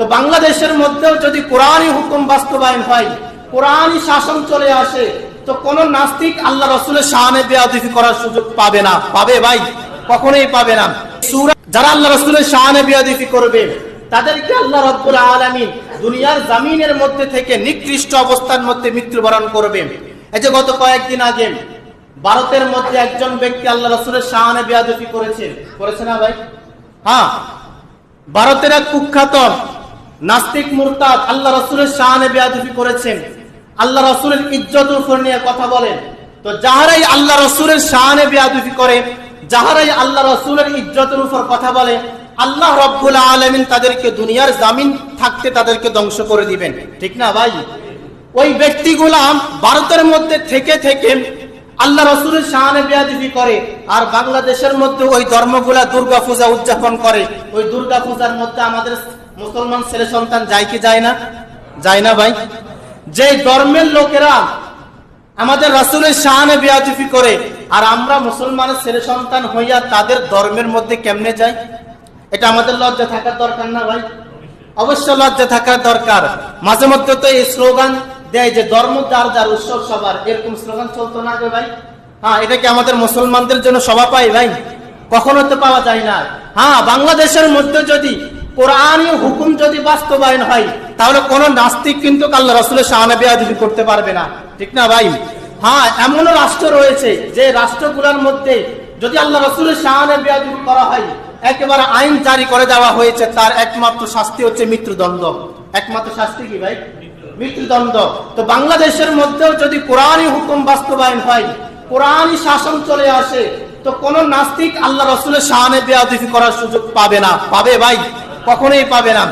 তো বাংলাদেশের মধ্যেও যদি কোরআনই হুকুম বাস্তবায়ন হয়, কোরআনই শাসন চলে আসে, তো কোন নাস্তিক আল্লাহ রাসূলের শানে বেয়াদবি করার সুযোগ পাবে না। পাবে ভাই? কখনোই পাবে না। সূরা যারা আল্লাহ রাসূলের শানে বেয়াদবি করবে তাদেরকে আল্লাহ রাব্বুল আলামিন দুনিয়ার জমিনের মধ্যে থেকে নিকৃষ্ট অবস্থার মধ্যে মৃত্যুবরণ করবে। এই যে গত কয়েকদিন আগে ভারতের মধ্যে একজন ব্যক্তি আল্লাহ রাসূলের শানে বেয়াদবি করেছে না ভাই? হ্যাঁ, ভারতের এক কুখ্যাত নাস্তিক মুরতাদ আল্লাহ রাসূলের শানে বেয়াদবি করেছেন, আল্লাহ রাসূলের ইজ্জতের উপর নিয়ে কথা বলেন। তো যাহারাই আল্লাহ রাসূলের শানে বেয়াদবি করে, যাহারাই আল্লাহ রাসূলের ইজ্জতের উপর কথা বলে, আল্লাহ রাব্বুল আলামিন তাদেরকে দুনিয়ার জমিন থাকতে তাদেরকে ধ্বংস করে দিবেন। ঠিক না ভাই? ওই ব্যক্তিগুলা ভারতের মধ্যে থেকে থেকে আল্লাহ রাসূলের শানে বেয়াদবি করে, আর বাংলাদেশের মধ্যে ওই ধর্মগুলা দুর্গা পূজা উদযাপন করে। ওই দুর্গা পূজার মধ্যে আমাদের মুসলমান ছেলে সন্তান যায় কি যায় না? যায় না ভাই? যে ধর্মের লোকেরা আমাদের রাসূলের শানে বেয়াদবি করে, আর আমরা মুসলমানের ছেলে সন্তান হইয়া তাদের ধর্মের মধ্যে কেমনে যাই? এটা আমাদের লজ্জা থাকার দরকার না ভাই? অবশ্য লজ্জা থাকার দরকার। মাঝে মধ্যে তো এই স্লোগান দেয় যে ধর্ম যার যার, উৎসব সবার, এরকম স্লোগান চলতো না গে ভাই? হ্যাঁ, এটা কি আমাদের মুসলমানদের জন্য শোভা পায় ভাই? কখনো তো পাওয়া যায় না। হ্যাঁ, বাংলাদেশের মধ্যে যদি কোরআনী হুকুম যদি বাস্তবায়ন হয়, তাহলে কোন নাস্তিক কিন্তু আল্লাহ রাসূলের শানে বেয়াদবি করতে পারবে না। ঠিক না ভাই? হ্যাঁ, এমনও রাষ্ট্র রয়েছে যে রাষ্ট্রগুলোর মধ্যে যদি আল্লাহ রাসূলের শানে বেয়াদবি করা হয়, একেবারে আইন জারি করে দেওয়া হয়েছে, তার একমাত্র শাস্তি হচ্ছে মৃত্যুদণ্ড। একমাত্র শাস্তি কি ভাই? মৃত্যুদণ্ড। তো বাংলাদেশের মধ্যেও যদি কোরআনী হুকুম বাস্তবায়ন হয়, কোরআনই শাসন চলে আসে, তো কোন নাস্তিক আল্লাহ রাসূলের শানে বেয়াদবি করার সুযোগ পাবে না। পাবে ভাই? কখনোই পাবে না।